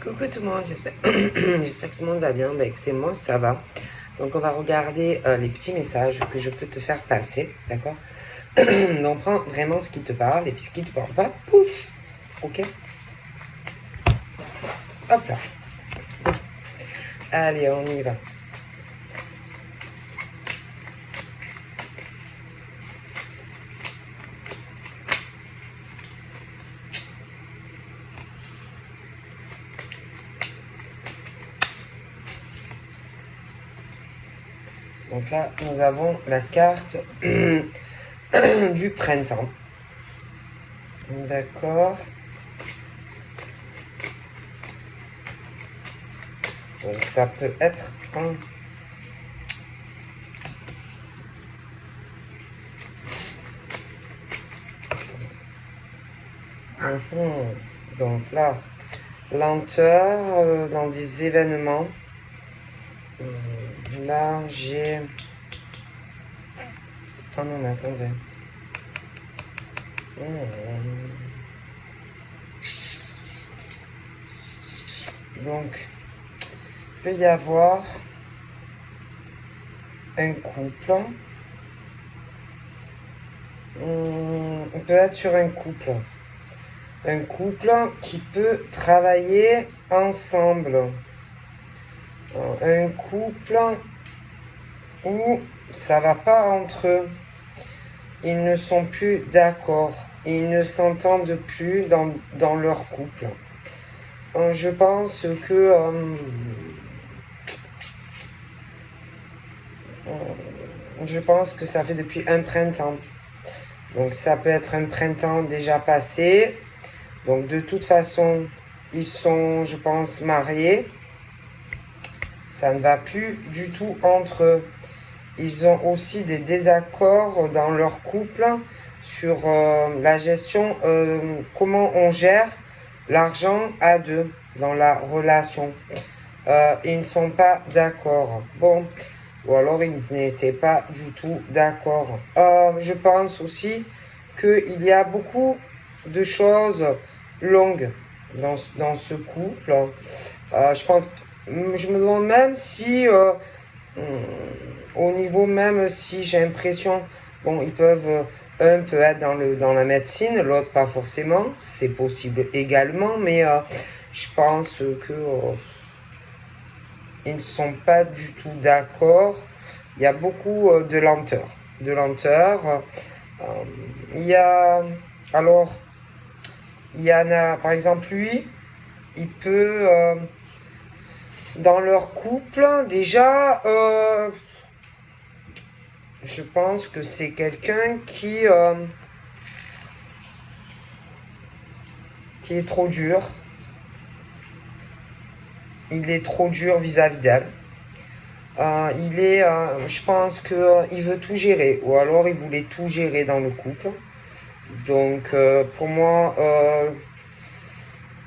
Coucou tout le monde, j'espère j'espère que tout le monde va bien. Bah écoutez, moi ça va. Donc on va regarder les petits messages que je peux te faire passer, d'accord? Donc prends vraiment ce qui te parle et puis ce qui te parle pas, pouf. Ok? Hop là. Allez, on y va. Donc là, nous avons la carte du printemps. D'accord. Donc ça peut être un... Donc là, lenteur dans des événements. Là, j'ai... Oh non, mais attendez. Donc, il peut y avoir un couple. On peut être sur un couple. Un couple qui peut travailler ensemble. Un couple où ça va pas entre eux. Ils ne sont plus d'accord. Ils ne s'entendent plus dans leur couple. Je pense que ça fait depuis un printemps. Donc ça peut être un printemps déjà passé. Donc de toute façon, ils sont, je pense, mariés. Ça ne va plus du tout entre eux. Ils ont aussi des désaccords dans leur couple sur la gestion, comment on gère l'argent à deux dans la relation. Ils ne sont pas d'accord. Bon, ou alors ils n'étaient pas du tout d'accord. Je pense aussi qu'il y a beaucoup de choses longues dans ce couple. Je me demande même si, au niveau même si j'ai l'impression, bon, ils peuvent, un peut être dans la médecine, l'autre pas forcément, c'est possible également, mais je pense que ils ne sont pas du tout d'accord. Il y a beaucoup de lenteur. De lenteur. Il y a. Alors, il y en a, par exemple, lui, il peut. Dans leur couple, déjà, je pense que c'est quelqu'un qui est trop dur. Il est trop dur vis-à-vis d'elle. Je pense qu'il veut tout gérer, ou alors il voulait tout gérer dans le couple. Donc pour moi,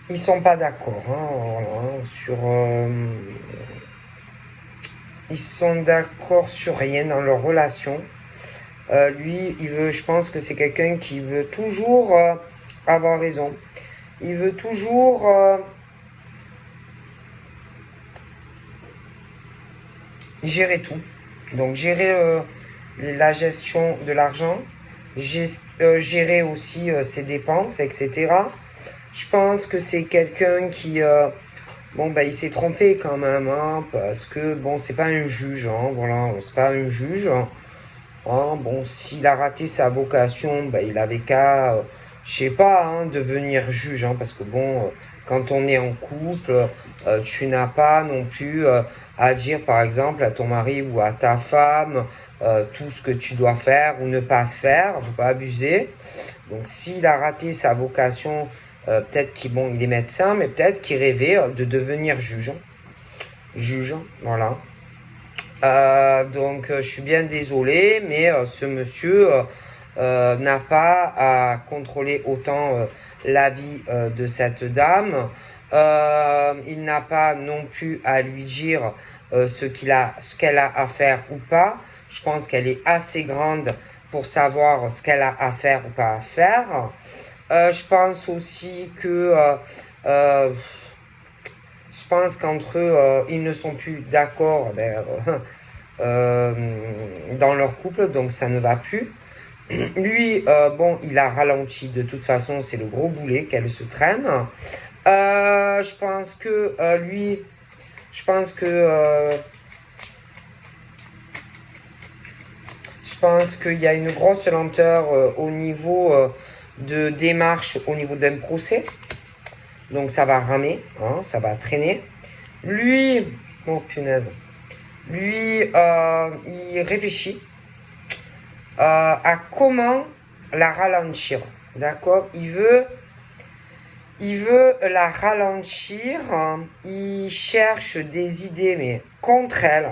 ils sont pas d'accord. Ils sont d'accord sur rien dans leur relation. Lui, je pense que c'est quelqu'un qui veut toujours avoir raison. Il veut toujours gérer tout. Donc gérer la gestion de l'argent, gérer aussi ses dépenses, etc. Je pense que c'est quelqu'un qui... il s'est trompé quand même, hein, parce que, bon, c'est pas un juge, hein, voilà, c'est pas un juge. Bon, s'il a raté sa vocation, il avait qu'à, je sais pas, hein, devenir juge, hein, parce que, bon, quand on est en couple, tu n'as pas non plus à dire, par exemple, à ton mari ou à ta femme, tout ce que tu dois faire ou ne pas faire, faut pas abuser. Donc, s'il a raté sa vocation, peut-être qu'il il est médecin, mais peut-être qu'il rêvait de devenir juge. Juge, voilà. Donc, je suis bien désolé, mais ce monsieur n'a pas à contrôler autant la vie de cette dame. Il n'a pas non plus à lui dire ce qu'elle a à faire ou pas. Je pense qu'elle est assez grande pour savoir ce qu'elle a à faire ou pas à faire. Je pense aussi que pense qu'entre eux, ils ne sont plus d'accord dans leur couple, donc ça ne va plus. Lui, bon, il a ralenti de toute façon, c'est le gros boulet qu'elle se traîne. Je pense que lui, je pense que je pense qu'il y a une grosse lenteur au niveau de démarche, au niveau d'un procès. Donc ça va ramer, hein, ça va traîner. Lui, oh punaise, lui, il réfléchit à comment la ralentir. D'accord? Il veut la ralentir. Il cherche des idées, mais contre elle.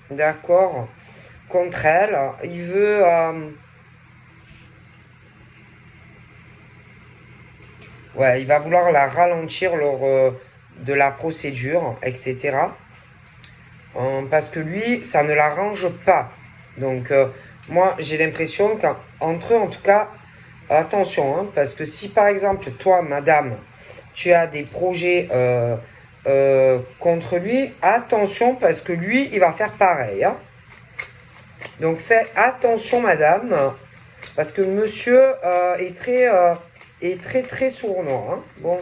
D'accord? Contre elle. Il veut... ouais, il va vouloir la ralentir lors de la procédure, etc. Parce que lui, ça ne l'arrange pas. Donc, moi, j'ai l'impression qu'entre eux, en tout cas, attention, hein, parce que si par exemple, toi, madame, tu as des projets contre lui, attention, parce que lui, il va faire pareil. Hein. Donc, fais attention, madame, parce que monsieur est très sournois. Hein. Bon,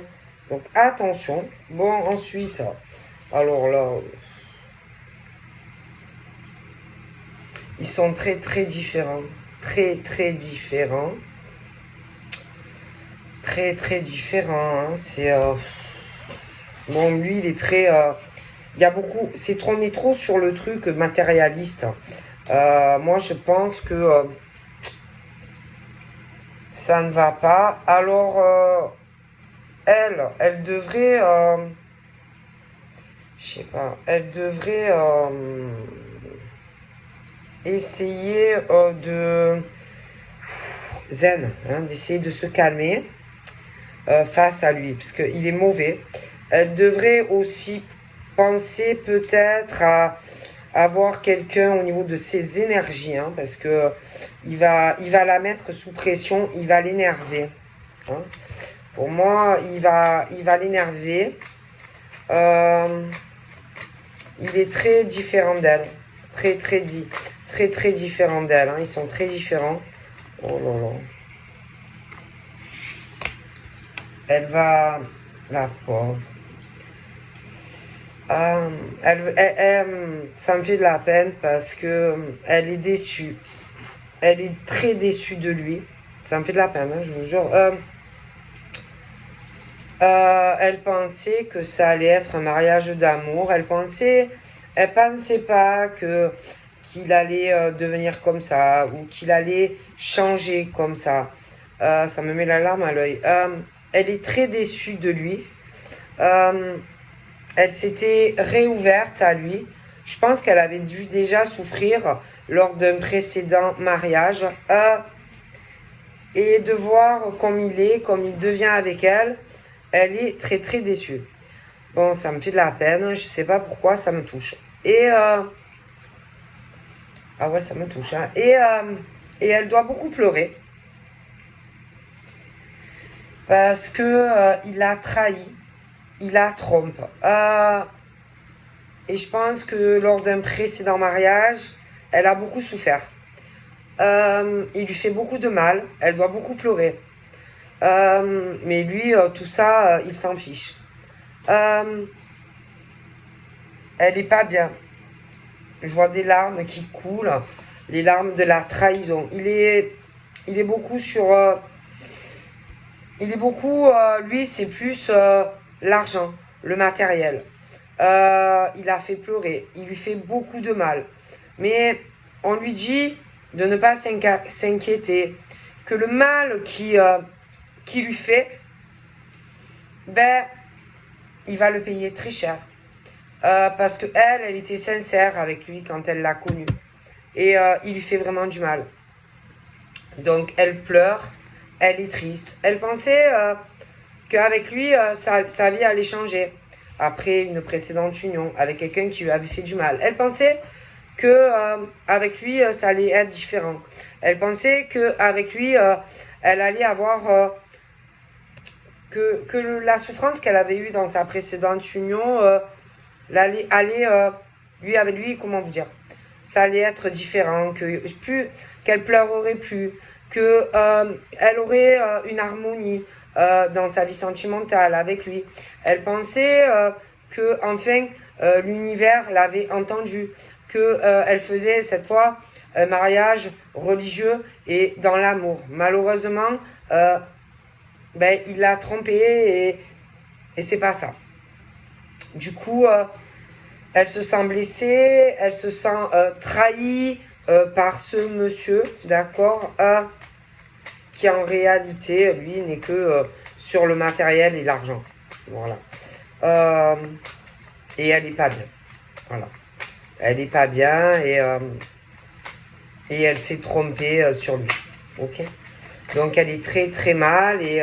donc attention. Bon, ensuite, alors là, ils sont très différents. Très différents. Très différents. Hein. C'est. Bon, lui, il est très. Il y a beaucoup. On est trop sur le truc matérialiste. Moi, je pense que ça ne va pas. Alors, elle devrait. Je sais pas. Elle devrait essayer de zen, hein, d'essayer de se calmer face à lui, parce qu'il est mauvais. Elle devrait aussi penser peut-être à avoir quelqu'un au niveau de ses énergies, hein, parce que il va la mettre sous pression, il va l'énerver. Hein. Pour moi, il va l'énerver. Il est très différent d'elle, très différent d'elle. Hein. Ils sont très différents. Oh là là. Elle va, la pauvre. Ça me fait de la peine parce que elle est déçue. Elle est très déçue de lui. Ça me fait de la peine, hein, je vous jure. Elle pensait que ça allait être un mariage d'amour. Elle pensait pas qu'il allait devenir comme ça ou qu'il allait changer comme ça. Ça me met la larme à l'œil. Elle est très déçue de lui. Elle s'était réouverte à lui. Je pense qu'elle avait dû déjà souffrir lors d'un précédent mariage. Et de voir comme il devient avec elle, elle est très déçue. Bon, ça me fait de la peine. Je sais pas pourquoi, ça me touche. Et ah ouais, ça me touche. Hein. Et elle doit beaucoup pleurer. Parce que il la trahi. Il la trompe. Et je pense que lors d'un précédent mariage, elle a beaucoup souffert. Il lui fait beaucoup de mal. Elle doit beaucoup pleurer. Mais lui, tout ça, il s'en fiche. Elle est pas bien. Je vois des larmes qui coulent. Les larmes de la trahison. Il est beaucoup sur... lui, c'est plus l'argent, le matériel. Il a fait pleurer. Il lui fait beaucoup de mal. Mais on lui dit de ne pas s'inquiéter. Que le mal qui lui fait, il va le payer très cher. Parce que elle était sincère avec lui quand elle l'a connu. Et il lui fait vraiment du mal. Donc elle pleure, elle est triste. Elle pensait qu'avec lui, sa vie allait changer. Après une précédente union avec quelqu'un qui lui avait fait du mal. Elle pensait que avec lui, ça allait être différent. Elle pensait qu'avec lui, elle allait avoir la souffrance qu'elle avait eue dans sa précédente union, lui avec lui, comment vous dire, ça allait être différent, qu'elle pleurerait plus, que elle aurait une harmonie dans sa vie sentimentale avec lui. Elle pensait que enfin l'univers l'avait entendue, que elle faisait cette fois un mariage religieux et dans l'amour. Malheureusement, il l'a trompée et c'est pas ça. Du coup, elle se sent blessée, elle se sent trahie par ce monsieur, d'accord, qui en réalité, lui, n'est que sur le matériel et l'argent. Voilà. Et elle n'est pas bien. Voilà. Elle n'est pas bien et elle s'est trompée sur lui. Ok. Donc elle est très très mal et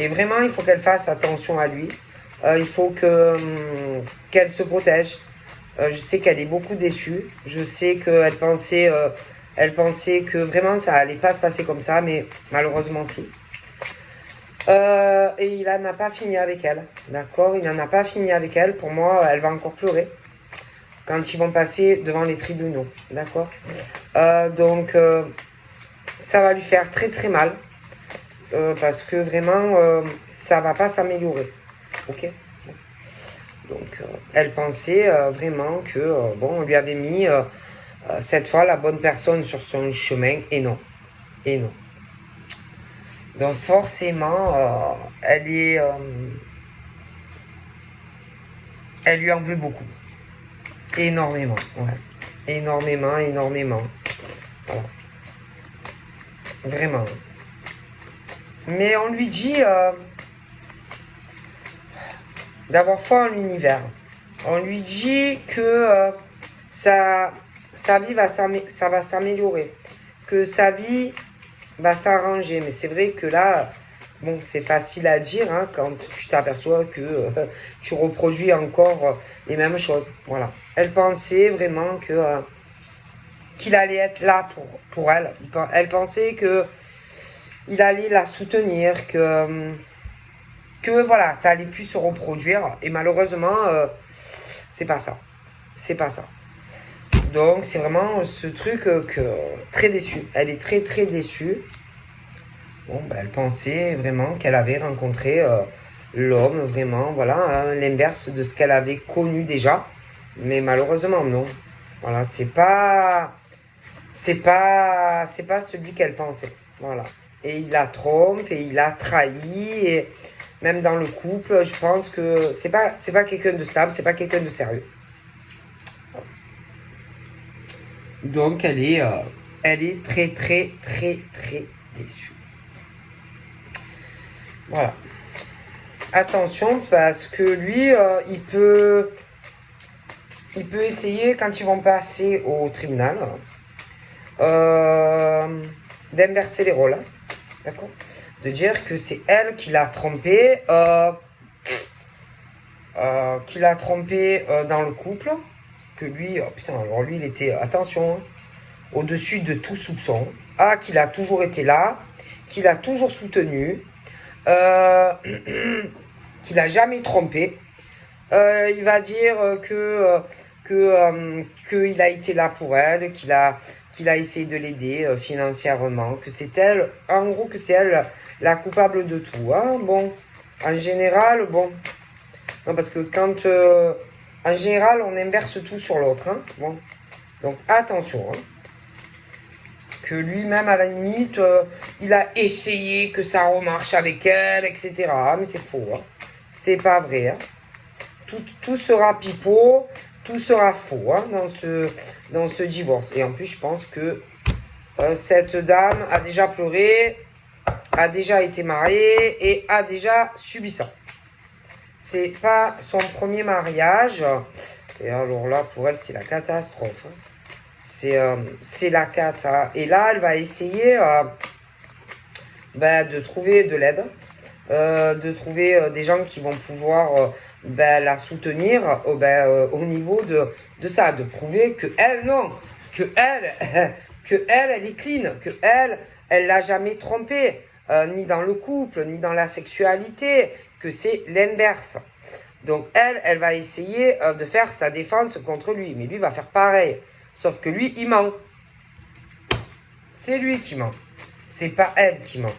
vraiment il faut qu'elle fasse attention à lui. Il faut qu'elle se protège. Je sais qu'elle est beaucoup déçue. Je sais qu'elle pensait, que vraiment ça allait pas se passer comme ça, mais malheureusement si. Et il n'en a pas fini avec elle. D'accord. Il n'en a pas fini avec elle. Pour moi, elle va encore pleurer quand ils vont passer devant les tribunaux. D'accord. Donc, ça va lui faire très très mal. Parce que vraiment, ça va pas s'améliorer. Ok. Donc, elle pensait vraiment que, on lui avait mis cette fois la bonne personne sur son chemin. Et non. Et non. Donc, forcément, elle lui en veut beaucoup. Énormément, ouais. Énormément, énormément. Voilà. Vraiment. Mais on lui dit d'avoir foi en l'univers. On lui dit que sa vie va s'améliorer. Que sa vie va s'arranger. Mais c'est vrai que là, bon, c'est facile à dire hein, quand tu t'aperçois que tu reproduis encore les mêmes choses. Voilà. Elle pensait vraiment qu'il allait être là pour elle. Elle pensait que il allait la soutenir, que voilà, ça allait plus se reproduire. Et malheureusement, c'est pas ça. C'est pas ça. Donc c'est vraiment ce truc très déçue. Elle est très très déçue. Bon, elle pensait vraiment qu'elle avait rencontré l'homme, vraiment, voilà, hein, l'inverse de ce qu'elle avait connu déjà. Mais malheureusement, non. Voilà, c'est pas celui qu'elle pensait. Voilà. Et il la trompe et il la trahi. Et même dans le couple, je pense que c'est pas quelqu'un de stable, c'est pas quelqu'un de sérieux. Donc elle est très très très très déçue. Voilà. Attention parce que lui, il peut essayer quand ils vont passer au tribunal d'inverser les rôles. D'accord. De dire que c'est elle qui l'a trompé, dans le couple. Que lui, alors lui, il était, attention, hein, au-dessus de tout soupçon. Ah, qu'il a toujours été là, qu'il a toujours soutenu, qu'il a jamais trompé. Il va dire qu'il a été là pour elle, qu'il a essayé de l'aider financièrement, que c'est elle, en gros, que c'est elle la coupable de tout. Hein. Bon, en général, bon, non, parce que quand, en général, on inverse tout sur l'autre. Hein. Bon, donc attention. Hein. Que lui-même, à la limite, il a essayé que ça remarche avec elle, etc. Mais c'est faux. Hein. C'est pas vrai. Hein. Tout sera pipeau, tout sera faux hein, dans ce divorce. Et en plus, je pense que cette dame a déjà pleuré, a déjà été mariée et a déjà subi ça. C'est pas son premier mariage. Et alors là, pour elle, c'est la catastrophe. Hein. C'est la cata. Et là, elle va essayer de trouver de l'aide, de trouver des gens qui vont pouvoir la soutenir au niveau de ça, de prouver que elle, non, que elle, elle est clean, que elle elle l'a jamais trompé, ni dans le couple, ni dans la sexualité, que c'est l'inverse. Donc elle va essayer de faire sa défense contre lui, mais lui va faire pareil. Sauf que lui, il ment. C'est lui qui ment. C'est pas elle qui ment.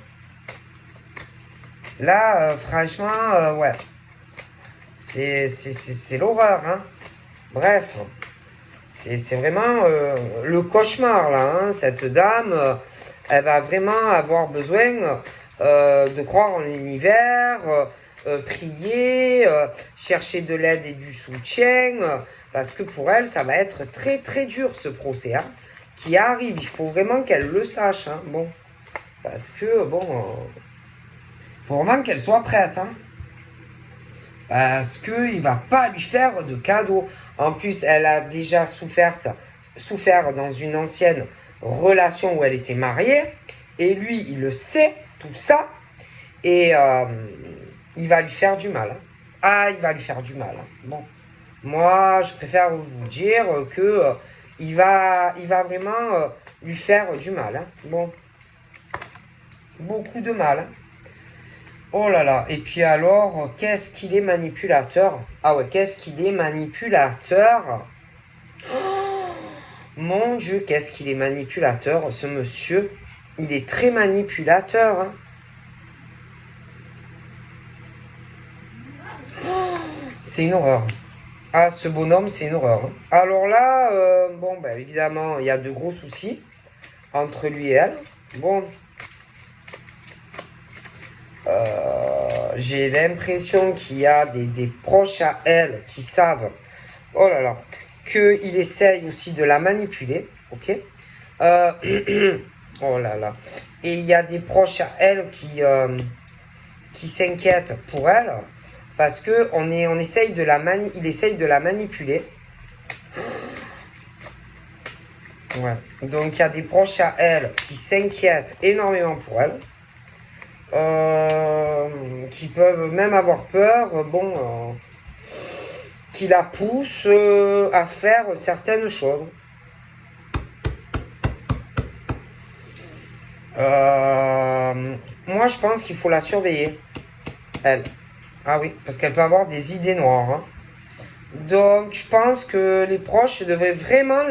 Là, franchement, ouais. C'est l'horreur, hein. Bref. C'est vraiment le cauchemar, là. Hein. Cette dame, elle va vraiment avoir besoin de croire en l'univers, prier, chercher de l'aide et du soutien, parce que pour elle, ça va être très très dur ce procès hein, qui arrive. Il faut vraiment qu'elle le sache. Hein, bon, parce que bon, faut vraiment qu'elle soit prête. Hein, parce qu'il ne va pas lui faire de cadeaux. En plus, elle a déjà souffert dans une ancienne relation où elle était mariée. Et lui, il le sait, tout ça. Et il va lui faire du mal. Hein. Ah, il va lui faire du mal. Hein. Bon, moi, je préfère vous dire que il va vraiment lui faire du mal. Hein. Bon, beaucoup de mal. Hein. Oh là là, et puis alors, qu'est-ce qu'il est manipulateur. Ah ouais, qu'est-ce qu'il est manipulateur. Oh, mon Dieu, qu'est-ce qu'il est manipulateur, ce monsieur. Il est très manipulateur. Hein. Oh, c'est une horreur. Ah, ce bonhomme, c'est une horreur. Hein. Alors là, bon, ben évidemment, il y a de gros soucis entre lui et elle. Bon, j'ai l'impression qu'il y a des proches à elle qui savent, oh là là, qu'il essaye aussi de la manipuler, ok oh là là. Et il y a des proches à elle qui s'inquiètent pour elle, parce que il essaye de la manipuler. Ouais. Donc il y a des proches à elle qui s'inquiètent énormément pour elle. Qui peuvent même avoir peur, qui la poussent à faire certaines choses. Moi, je pense qu'il faut la surveiller, elle. Ah oui, parce qu'elle peut avoir des idées noires. Hein. Donc, je pense que les proches devraient vraiment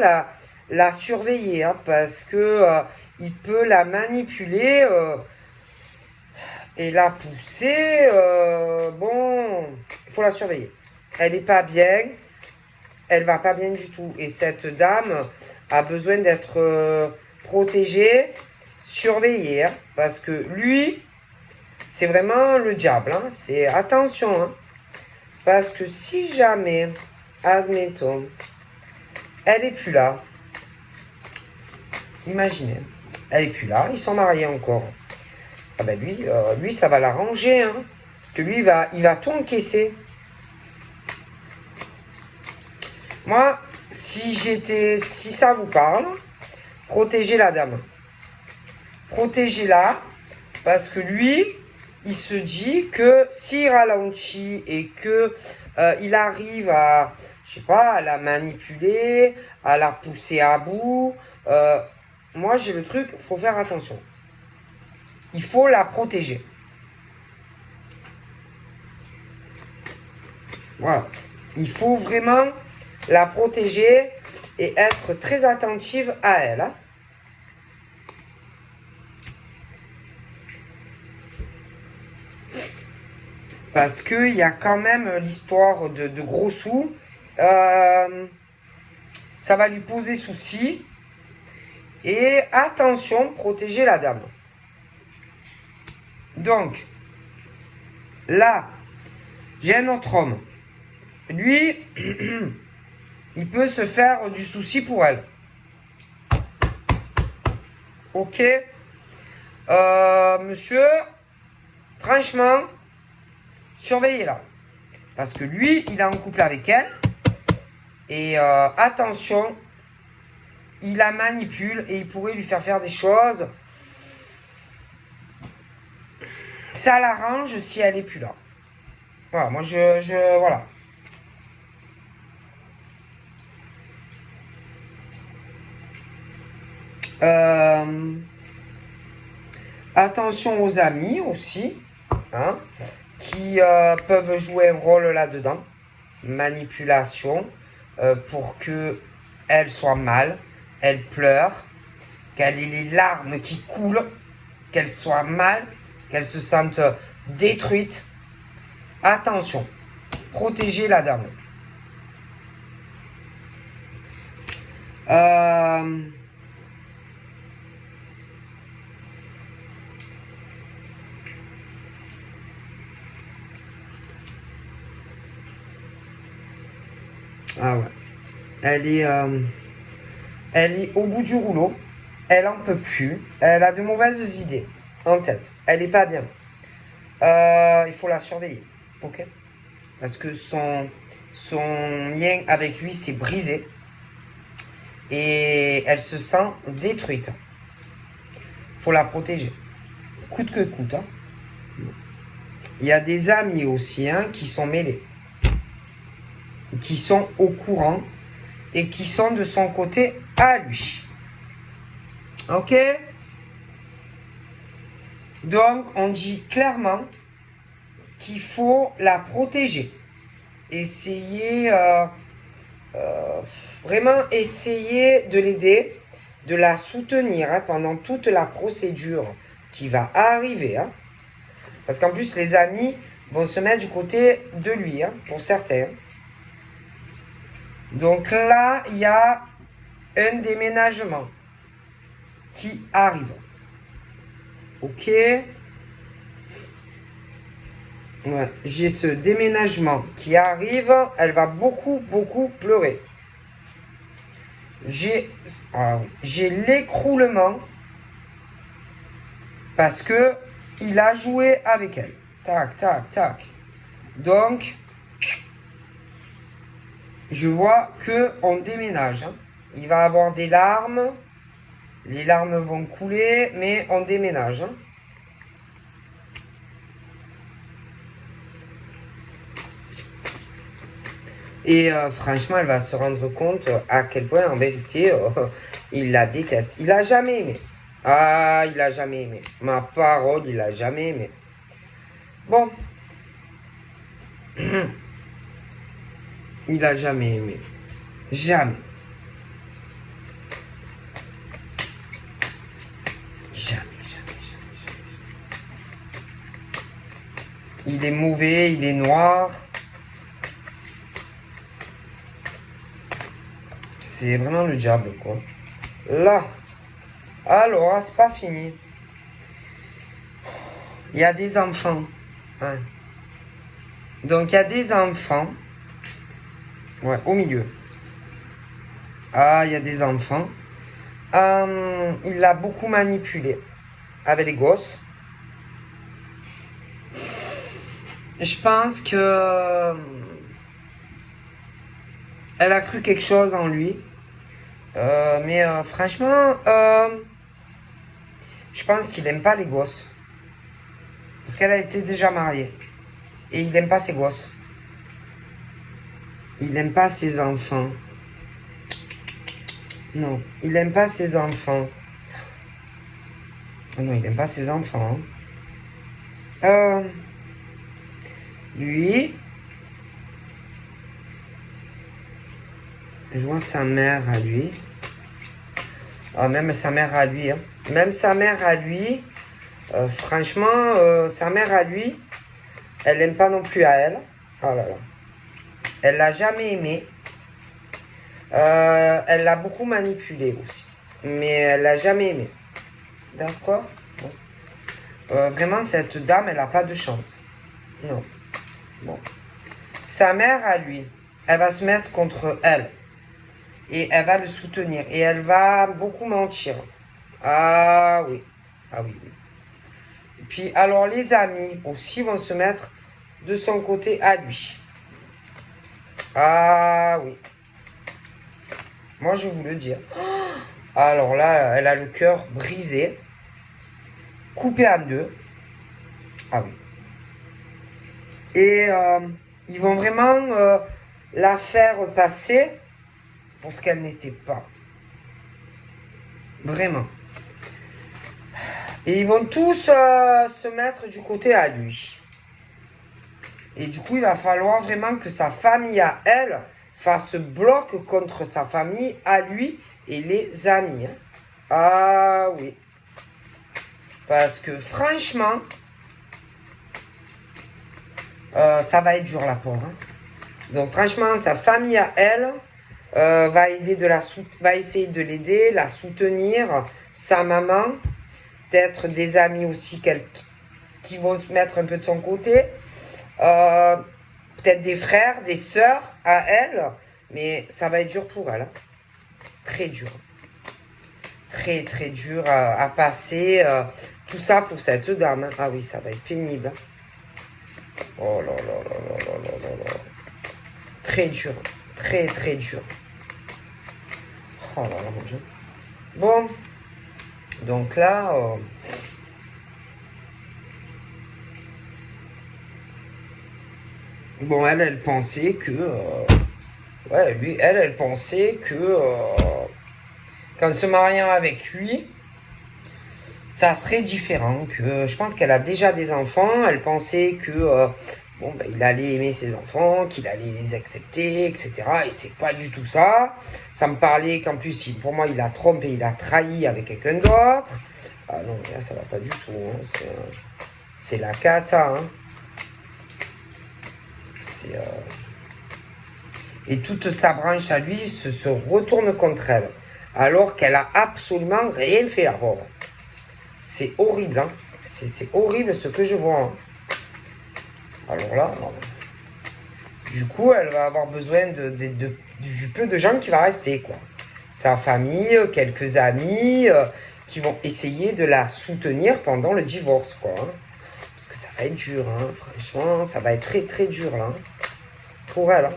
la surveiller, hein, parce que il peut la manipuler. Et la pousser, bon, il faut la surveiller. Elle n'est pas bien, elle va pas bien du tout. Et cette dame a besoin d'être protégée, surveillée, hein, parce que lui, c'est vraiment le diable. Hein, c'est attention, hein, parce que si jamais, admettons, elle est plus là, imaginez, elle est plus là, ils sont mariés encore. Ah ben lui, ça va l'arranger, hein. Parce que lui, il va tout encaisser. Moi, si ça vous parle, protégez la dame. Protégez-la, parce que lui, il se dit que s'il ralentit et que il arrive à, je sais pas, à la manipuler, à la pousser à bout, moi j'ai le truc, faut faire attention. Il faut la protéger. Voilà. Il faut vraiment la protéger et être très attentive à elle. Hein. Parce qu'il y a quand même l'histoire de gros sous. Ça va lui poser souci. Et attention, protéger la dame. Donc, là, j'ai un autre homme. Lui, il peut se faire du souci pour elle. Ok. Monsieur, franchement, surveillez-la. Parce que lui, il est en couple avec elle. Et attention, il la manipule et il pourrait lui faire des choses. Ça l'arrange si elle n'est plus là. Voilà, moi voilà. Attention aux amis aussi, hein, qui peuvent jouer un rôle là-dedans. Manipulation pour qu'elle soit mal, elle pleure, qu'elle ait les larmes qui coulent, qu'elle soit mal, qu'elle se sente détruite. Attention, protégez la dame. Ah ouais. Elle est au bout du rouleau. Elle en peut plus. Elle a de mauvaises idées en tête. Elle est pas bien. Il faut la surveiller. Ok? Parce que son lien avec lui s'est brisé. Et elle se sent détruite. Faut la protéger. Coûte que coûte. Hein. Il y a des amis aussi hein, qui sont mêlés. Qui sont au courant. Et qui sont de son côté à lui. Ok? Donc, on dit clairement qu'il faut la protéger. Essayer, vraiment essayer de l'aider, de la soutenir hein, pendant toute la procédure qui va arriver. Hein. Parce qu'en plus, les amis vont se mettre du côté de lui, hein, pour certains. Donc là, il y a un déménagement qui arrive. Ok. Ouais, j'ai ce déménagement qui arrive. Elle va beaucoup pleurer. J'ai l'écroulement parce que il a joué avec elle. Tac, tac, tac. Donc, je vois que on déménage. Hein. Il va avoir des larmes. Les larmes vont couler, mais on déménage. Hein. Et franchement, elle va se rendre compte à quel point, en vérité, il la déteste. Il l'a jamais aimé. Ah, il l'a jamais aimé. Ma parole, il l'a jamais aimé. Bon. Il l'a jamais aimé. Jamais. Jamais. Il est mauvais, il est noir. C'est vraiment le diable, quoi. Là. Alors, c'est pas fini. Il y a des enfants. Hein. Donc, il y a des enfants. Ouais, au milieu. Ah, il y a des enfants. Il l'a beaucoup manipulé avec les gosses. Je pense que elle a cru quelque chose en lui. Mais franchement, je pense qu'il n'aime pas les gosses. Parce qu'elle a été déjà mariée. Et il n'aime pas ses gosses. Il n'aime pas ses enfants. Non, il n'aime pas ses enfants. Non, il n'aime pas ses enfants. Hein. Lui, je vois sa mère à lui. Ah, même sa mère à lui. Hein. Même sa mère à lui. Franchement, sa mère à lui, elle n'aime pas non plus à elle. Oh là là. Elle l'a jamais aimé. Elle l'a beaucoup manipulé aussi. Mais elle l'a jamais aimé. D'accord bon. Vraiment, cette dame, elle n'a pas de chance. Non. Bon. Sa mère à lui, elle va se mettre contre elle. Et elle va le soutenir. Et elle va beaucoup mentir. Ah oui. Ah oui, oui. Et puis, alors, les amis aussi vont se mettre de son côté à lui. Ah oui. Moi, je vous le dis. Alors là, elle a le cœur brisé. Coupé en deux. Ah oui. Et ils vont vraiment la faire passer pour ce qu'elle n'était pas. Vraiment. Et ils vont tous se mettre du côté à lui. Et du coup, il va falloir vraiment que sa famille à elle fasse bloc contre sa famille à lui et les amis. Hein. Ah oui. Parce que franchement, ça va être dur la pauvre. Hein. Donc franchement, sa famille à elle va essayer de l'aider, la soutenir, sa maman, peut-être des amis aussi qui vont se mettre un peu de son côté. Peut-être des frères, des sœurs à elle, mais ça va être dur pour elle. Hein. Très dur. Très très dur à passer. Tout ça pour cette dame. Hein. Ah oui, ça va être pénible. Hein. Oh là là là là là là là là. Très dur. Très très dur. Oh là là mon Dieu. Bon. Donc là... Bon, elle pensait que... ouais, lui, elle pensait que... qu'en se mariant avec lui, ça serait différent. Que je pense qu'elle a déjà des enfants. Elle pensait que... bon, ben, il allait aimer ses enfants, qu'il allait les accepter, etc. Et c'est pas du tout ça. Ça me parlait qu'en plus, pour moi, il a trompé, il a trahi avec quelqu'un d'autre. Ah non, là, ça va pas du tout. Hein. C'est la cata, hein. Et toute sa branche à lui se retourne contre elle. Alors qu'elle a absolument rien fait, la pauvre. C'est horrible, hein. C'est horrible ce que je vois. Hein. Alors là, non. Du coup, elle va avoir besoin du peu de gens qui va rester, quoi. Sa famille, quelques amis qui vont essayer de la soutenir pendant le divorce, quoi. Hein. Parce que ça va être dur, hein. Franchement, ça va être très très dur, là. Hein. Pour elle, hein.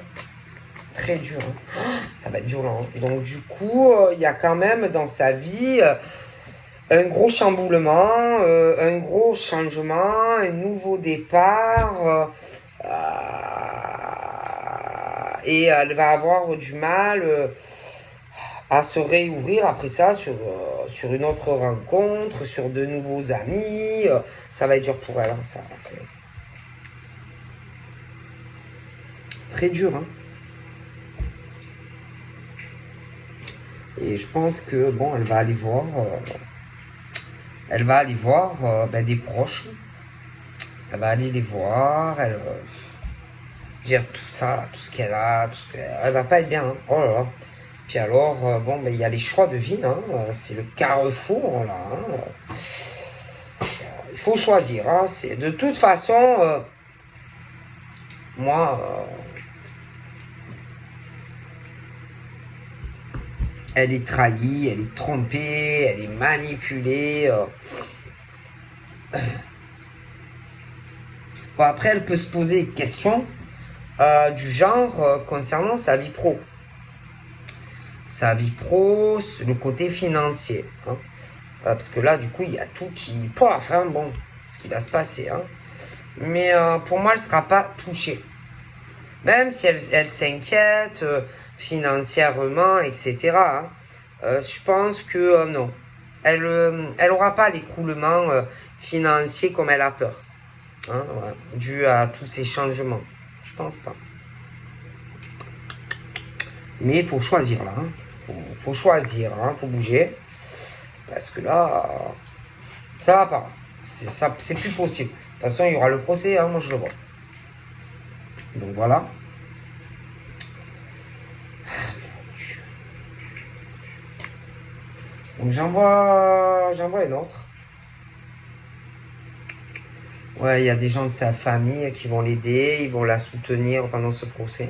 Très dur. Hein. Ça va être violent. Donc du coup, il y a quand même dans sa vie un gros chamboulement, un gros changement, un nouveau départ. Et elle va avoir du mal à se réouvrir après ça sur une autre rencontre, sur de nouveaux amis. Ça va être dur pour elle. Hein, ça, c'est très dur. Hein. Et je pense que, bon, elle va aller voir ben, des proches. Elle va aller les voir, elle gère tout ça, tout ce qu'elle a, elle va pas être bien. Hein. Oh là là. Puis alors, bon, ben, il y a les choix de vie, hein. C'est le carrefour, là. Hein. Il faut choisir. Hein. De toute façon, moi, elle est trahie, elle est trompée, elle est manipulée. Bon, après, elle peut se poser des questions du genre concernant sa vie pro. Sa vie pro, le côté financier. Hein. Parce que là, du coup, il y a tout qui... Pouf, hein, bon, ce qui va se passer. Hein. Mais pour moi, elle ne sera pas touchée. Même si elle s'inquiète financièrement, etc. Hein, je pense que non. Elle n'aura pas l'écroulement financier comme elle a peur. Hein, ouais, dû à tous ces changements. Je pense pas. Mais il faut choisir là. Hein. Faut choisir, hein, faut bouger. Parce que là, ça va pas. C'est plus possible. De toute façon, il y aura le procès, hein, moi je le vois. Donc voilà. Donc j'envoie une autre. Ouais, il y a des gens de sa famille qui vont l'aider, ils vont la soutenir pendant ce procès.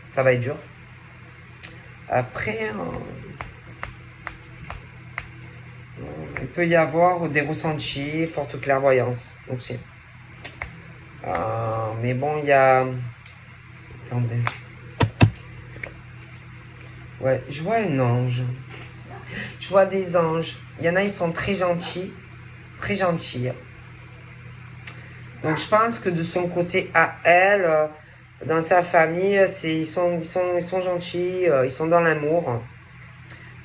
Ça va être dur. Après, il peut y avoir des ressentis, forte clairvoyance aussi. Mais bon, il y a... Attendez. Ouais, je vois un ange. Je vois des anges. Il y en a, ils sont très gentils. Très gentils. Donc je pense que de son côté à elle, dans sa famille, ils sont gentils, ils sont dans l'amour.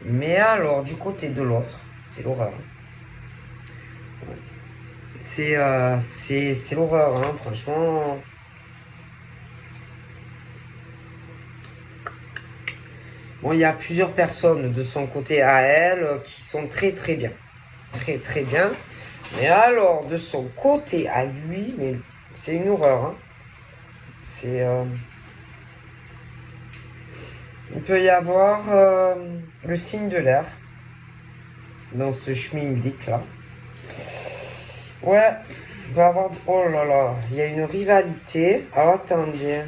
Mais alors, du côté de l'autre, c'est l'horreur. C'est l'horreur, hein, franchement. Bon, il y a plusieurs personnes de son côté à elle qui sont très très bien. Très très bien. Mais alors, de son côté à lui, mais c'est une horreur, hein. C'est... Il peut y avoir le signe de l'air dans ce schmilblick là. Ouais, il va y avoir... Oh là là, il y a une rivalité. Alors attendez.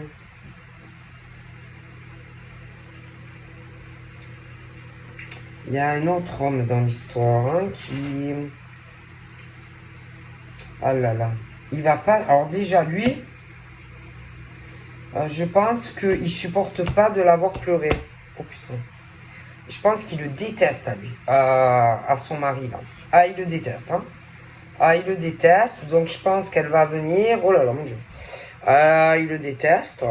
Il y a un autre homme dans l'histoire hein, qui... Ah là là. Il va pas... Alors déjà, lui, je pense qu'il supporte pas de l'avoir pleuré. Oh putain. Je pense qu'il le déteste à lui, à son mari là. Ah, il le déteste, hein. Ah, il le déteste, donc je pense qu'elle va venir. Oh là là, mon Dieu. Il le déteste.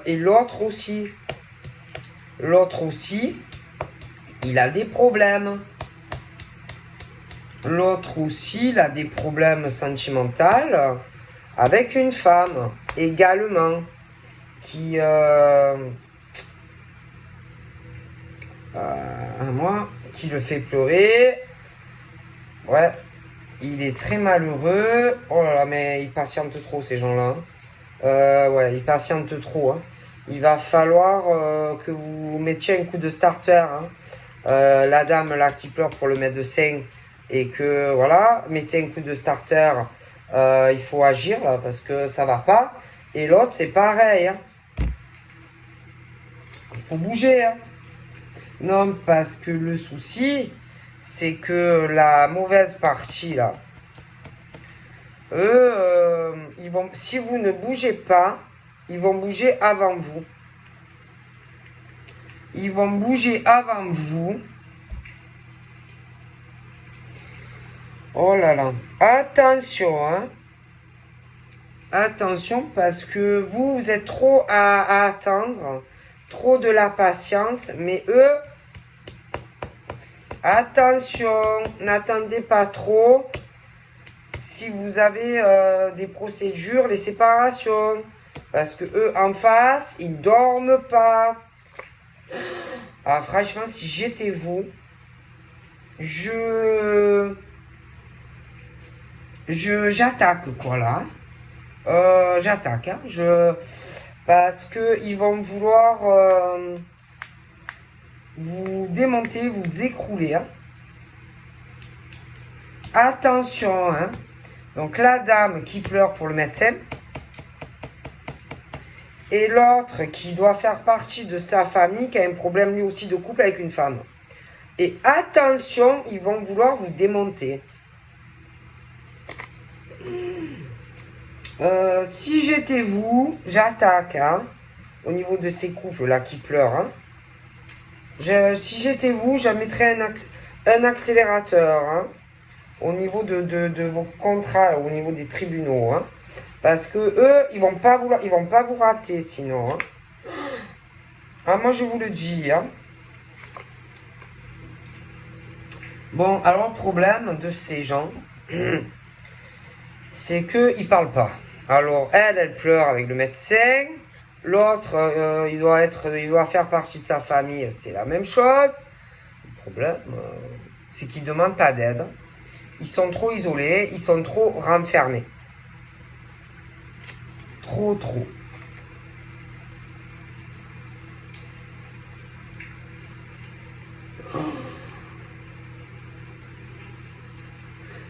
Et l'autre aussi. L'autre aussi, il a des problèmes. L'autre aussi, il a des problèmes sentimentaux avec une femme également qui, moi, qui le fait pleurer. Ouais, il est très malheureux. Oh là là, mais ils patientent trop ces gens-là. Ouais, ils patientent trop. Hein. Il va falloir que vous mettiez un coup de starter. Hein. La dame là qui pleure pour le médecin et que voilà, mettez un coup de starter. Il faut agir là parce que ça va pas. Et l'autre c'est pareil. Hein. Il faut bouger. Hein. Non, parce que le souci, c'est que la mauvaise partie là, eux, ils vont, si vous ne bougez pas, ils vont bouger avant vous. Ils vont bouger avant vous. Oh là là. Attention, hein. Attention, parce que vous êtes trop à attendre. Trop de la patience. Mais eux, attention, n'attendez pas trop. Si vous avez des procédures, les séparations. Parce que eux, en face, ils dorment pas. Ah, franchement, si j'étais vous, j'attaque quoi là. J'attaque. Hein, parce que ils vont vouloir vous démonter, vous écrouler. Hein. Attention. Hein. Donc la dame qui pleure pour le médecin. Et l'autre qui doit faire partie de sa famille, qui a un problème lui aussi de couple avec une femme. Et attention, ils vont vouloir vous démonter. Si j'étais vous, j'attaque, hein, au niveau de ces couples-là qui pleurent. Hein. Si j'étais vous, je mettrais un accélérateur hein, au niveau de vos contrats, au niveau des tribunaux. Hein. Parce que eux, ils vont pas vous rater sinon. Hein. Ah, moi, je vous le dis. Hein. Bon, alors, le problème de ces gens, c'est qu'ils ne parlent pas. Alors, elle pleure avec le médecin. L'autre, il doit faire partie de sa famille. C'est la même chose. Le problème, c'est qu'ils ne demandent pas d'aide. Ils sont trop isolés. Ils sont trop renfermés. Trop.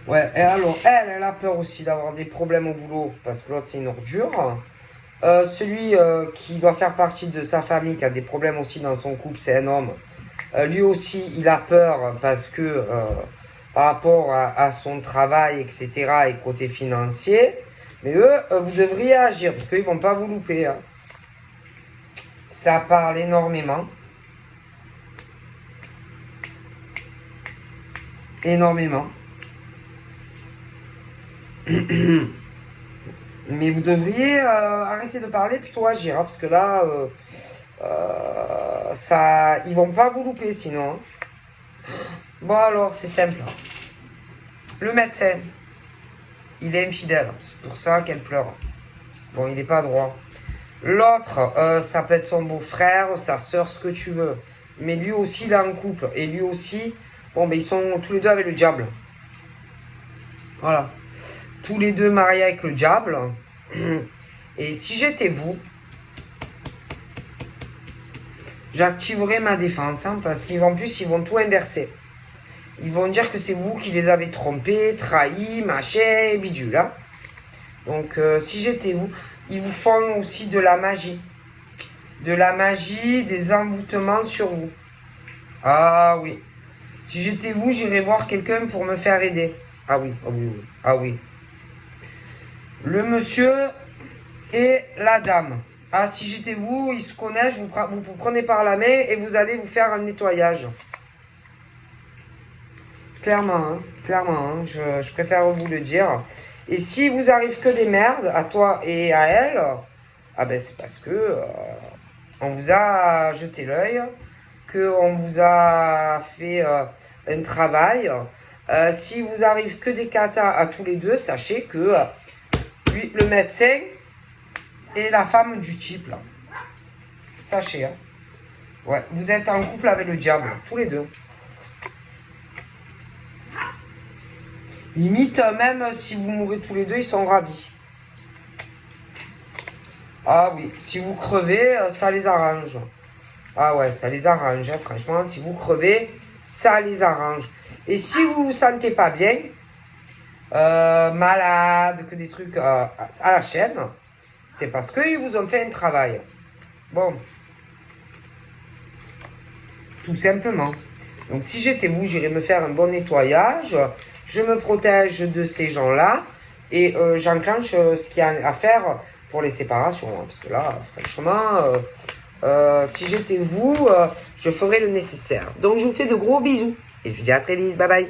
Ouais, et alors, elle a peur aussi d'avoir des problèmes au boulot, parce que l'autre, c'est une ordure. Celui qui doit faire partie de sa famille, qui a des problèmes aussi dans son couple, c'est un homme. Lui aussi, il a peur, parce que par rapport à son travail, etc., et côté financier, mais eux, vous devriez agir, parce qu'ils ne vont pas vous louper. Hein. Ça parle énormément. Énormément. Mais vous devriez arrêter de parler plutôt agir, hein, parce que là, ils vont pas vous louper sinon. Hein. Bon alors, c'est simple. Le médecin. il est infidèle. C'est pour ça qu'elle pleure. Bon, il n'est pas droit. L'autre, ça peut être son beau-frère, sa soeur, ce que tu veux. Mais lui aussi, il est en couple. Et lui aussi, bon, ben, ils sont tous les deux avec le diable. Voilà. Tous les deux mariés avec le diable. Et si j'étais vous, j'activerais ma défense. Hein, parce qu'en plus, ils vont tout inverser. Ils vont dire que c'est vous qui les avez trompés, trahis, machin, bidule. Hein. Donc, si j'étais vous, ils vous font aussi de la magie. De la magie, des envoûtements sur vous. Ah oui. Si j'étais vous, j'irais voir quelqu'un pour me faire aider. Ah oui, ah oui, oui. Ah oui. Le monsieur et la dame. Ah, si j'étais vous, ils se connaissent, vous prenez par la main et vous allez vous faire un nettoyage. Clairement, hein, clairement, hein, je préfère vous le dire. Et si vous arrive que des merdes, à toi et à elle, ah ben c'est parce que on vous a jeté l'œil, qu'on vous a fait un travail. Si vous arrive que des catas à tous les deux, sachez que lui, le médecin et la femme du type, là. Sachez, hein. Ouais, vous êtes en couple avec le diable, tous les deux. Limite, même si vous mourrez tous les deux, ils sont ravis. Ah oui, si vous crevez, ça les arrange. Ah ouais, ça les arrange, hein, franchement. Si vous crevez, ça les arrange. Et si vous vous sentez pas bien, malade, que des trucs à la chaîne, c'est parce qu'ils vous ont fait un travail. Bon. Tout simplement. Donc si j'étais vous, j'irais me faire un bon nettoyage. Je me protège de ces gens-là. Et j'enclenche ce qu'il y a à faire pour les séparations. Hein, parce que là, franchement, si j'étais vous, je ferais le nécessaire. Donc je vous fais de gros bisous. Et je vous dis à très vite. Bye bye.